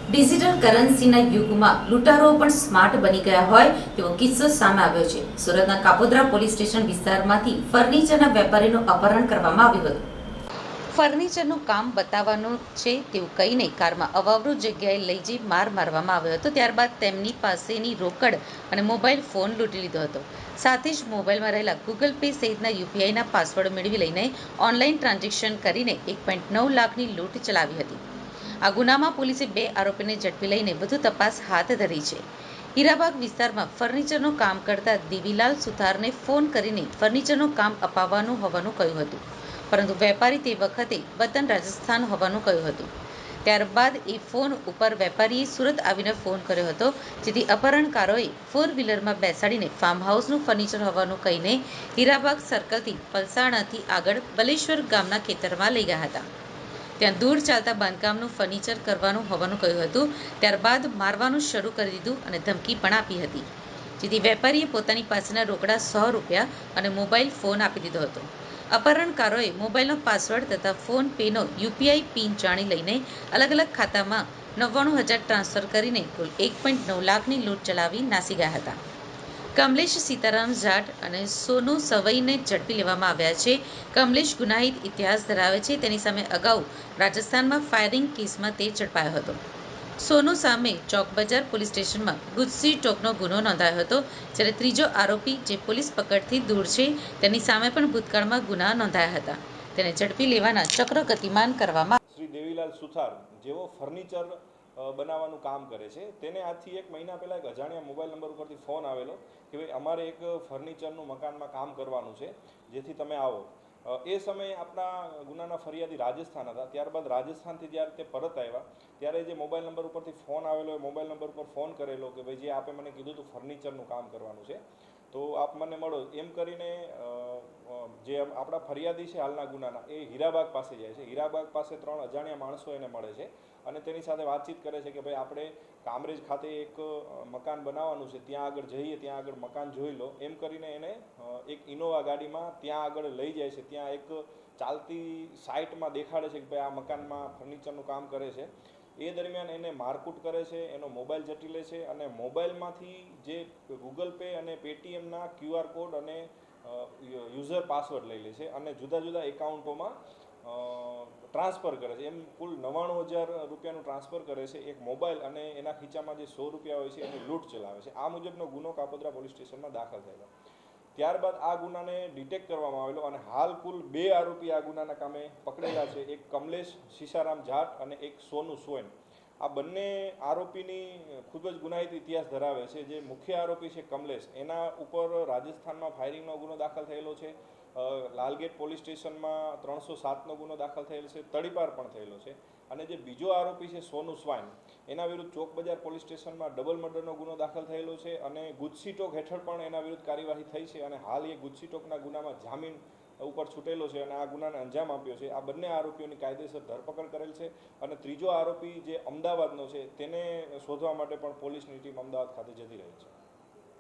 Digital કરન્સીના યુગમાં લૂંટારો પણ smart બની ગયા હોય તેવો કિસ્સો સામે આવ્યો છે। સુરતના કાપોદ્રા પોલીસ સ્ટેશન વિસ્તારમાંથી ફર્નિચરના વેપારીનું અપહરણ કરવામાં આવ્યું હતું। ફર્નિચરનું કામ બતાવવાનું છે તેવું કહીને કારમાં અવાવરૂ જગ્યાએ લઈ જઈ માર મારવામાં આવ્યો હતો। ત્યારબાદ તેમની પાસેની રોકડ અને મોબાઈલ ફોન લૂંટી લીધો હતો। સાથે જ મોબાઈલમાં રહેલા ગૂગલ પે સહિતના યુપીઆઈના પાસવર્ડ મેળવી લઈને ઓનલાઈન ટ્રાન્ઝેક્શન કરીને 1.9 લાખની લૂંટ ચલાવી હતી। આ ગુનામાં પોલીસે 2 આરોપીને ઝડપી લઈને વધુ તપાસ હાથ ધરી છે। હીરાબાગ વિસ્તારમાં ફર્નિચરનું કામ કરતા દેવીલાલ સુથારને ફોન કરીને ફર્નિચરનું કામ અપાવવાનું હોવાનું કહ્યું હતું, પરંતુ વેપારી તે વખતે વતન રાજસ્થાન હોવાનું કહ્યું હતું। ત્યારબાદ એ ફોન ઉપર વેપારીએ સુરત આવીને ફોન કર્યો હતો, જેથી અપહરણકારોએ 4 વ્હીલરમાં બેસાડીને ફાર્મ હાઉસનું ફર્નિચર હોવાનું કહીને હીરાબાગ સર્કલથી પલસાણાથી આગળ બલેશ્વર ગામના ખેતરમાં લઈ ગયા હતા। ત્યાં દૂર ચાલતા બાંધકામનું ફર્નિચર કરવાનું હોવાનું કહ્યું હતું। ત્યારબાદ મારવાનું શરૂ કરી દીધું અને ધમકી પણ આપી હતી, જેથી વેપારીએ પોતાની પાસેના રોકડા 100 રૂપિયા અને મોબાઈલ ફોન આપી દીધો હતો। અપહરણકારોએ મોબાઈલનો પાસવર્ડ તથા ફોન પેનો યુપીઆઈ પિન જાણી લઈને અલગ અલગ ખાતામાં 99,000 ટ્રાન્સફર કરીને કુલ 1.9 લાખની લૂંટ ચલાવી નાસી ગયા હતા। કમલેશ સીતારામ જાટ અને સોનુ સવઈને ઝડપી લેવામાં આવ્યા છે। કમલેશ ગુનાહિત ઇતિહાસ ધરાવે છે। તેની સામે અગાઉ રાજસ્થાનમાં ફાયરિંગ કેસમાં તે ઝડપાયો હતો। સોનુ સામે ચોક બજાર પોલીસ સ્ટેશનમાં ગુજસી ટોકનો ગુનો નોંધાયો હતો, જ્યારે ત્રીજો આરોપી જે પોલીસ પકડથી દૂર છે તેની સામે પણ ભૂતકાળમાં ગુના નોંધાયા હતા। તેને ઝડપી લેવાના ચક્ર ગતિમાન કરવામાં શ્રી દેવીલાલ સુથાર જેવો ફર્નિચર બનાવવાનું કામ કરે છે, તેને આજથી 1 મહિના પહેલાં એક અજાણ્યા મોબાઈલ નંબર ઉપરથી ફોન આવેલો કે ભાઈ અમારે એક ફર્નિચરનું મકાનમાં કામ કરવાનું છે, જેથી તમે આવો। એ સમયે આપણા ગુનાના ફરિયાદી રાજસ્થાન હતા। ત્યારબાદ રાજસ્થાનથી જ્યારે તે પરત આવ્યા ત્યારે જે મોબાઈલ નંબર ઉપરથી ફોન આવેલો એ મોબાઈલ નંબર ઉપર ફોન કરેલો કે ભાઈ જે આપે મને કીધું હતું ફર્નિચરનું કામ કરવાનું છે, તો આપ મને મળો એમ કરીને જે આપણા ફરિયાદી છે હાલના ગુનાના એ હીરાબાગ પાસે જાય છે। હીરાબાગ પાસે 3 અજાણ્યા માણસો એને મળે છે અને તેની સાથે વાતચીત કરે છે કે ભાઈ આપણે કામરેજ ખાતે એક મકાન બનાવવાનું છે, ત્યાં આગળ જઈએ, ત્યાં આગળ મકાન જોઈ લો એમ કરીને એને એક ઇનોવા ગાડીમાં ત્યાં આગળ લઈ જાય છે। ત્યાં એક ચાલતી સાઇટમાં દેખાડે છે કે ભાઈ આ મકાનમાં ફર્નિચરનું કામ કરે છે। એ દરમિયાન એને મારકૂટ કરે છે, એનો મોબાઈલ ઝડપી લે છે અને મોબાઈલમાંથી જે ગૂગલ પે અને પેટીએમના QR કોડ અને યુઝર પાસવર્ડ લઈ લે છે અને જુદા જુદા એકાઉન્ટોમાં ટ્રાન્સફર કરે છે। એમ કુલ 99,000 રૂપિયાનું ટ્રાન્સફર કરે છે। એક મોબાઈલ અને એના ખીચામાં જે 100 રૂપિયા હોય છે એની લૂંટ ચલાવે છે। આ મુજબનો ગુનો કાપોદ્રા પોલીસ સ્ટેશનમાં દાખલ થયેલો। ત્યારબાદ આ ગુનાને ડિટેક્ટ કરવામાં આવેલો અને હાલ કુલ 2 આરોપી આ ગુનાના કામે પકડેલા છે, એક કમલેશ સીસારામ જાટ અને એક સોનુ સોઈન। આ બંને આરોપીની ખૂબ જ ગુનાહિત ઇતિહાસ ધરાવે છે। જે મુખ્ય આરોપી છે કમલેશ, એના ઉપર રાજસ્થાનમાં ફાયરિંગનો ગુનો દાખલ થયેલો છે, લાલગેટ પોલીસ સ્ટેશનમાં 307નો ગુનો દાખલ થયેલો છે, તડીપાર પણ થયેલો છે અને જે બીજો આરોપી છે સોનુ સ્વાઈન, એના વિરુદ્ધ ચોક બજાર પોલીસ સ્ટેશનમાં ડબલ મર્ડરનો ગુનો દાખલ થયેલો છે અને ગુજસી ટોક હેઠળ પણ એના વિરુદ્ધ કાર્યવાહી થઈ છે અને હાલ એ ગુજસી ટોકના ગુનામાં જામીન ઉપર છૂટેલો છે અને આ ગુનાને અંજામ આપ્યો છે। આ બંને આરોપીઓની કાયદેસર ધરપકડ કરેલ છે અને ત્રીજો આરોપી જે અમદાવાદનો છે તેને શોધવા માટે પણ પોલીસની ટીમ અમદાવાદ ખાતે જતી રહી છે।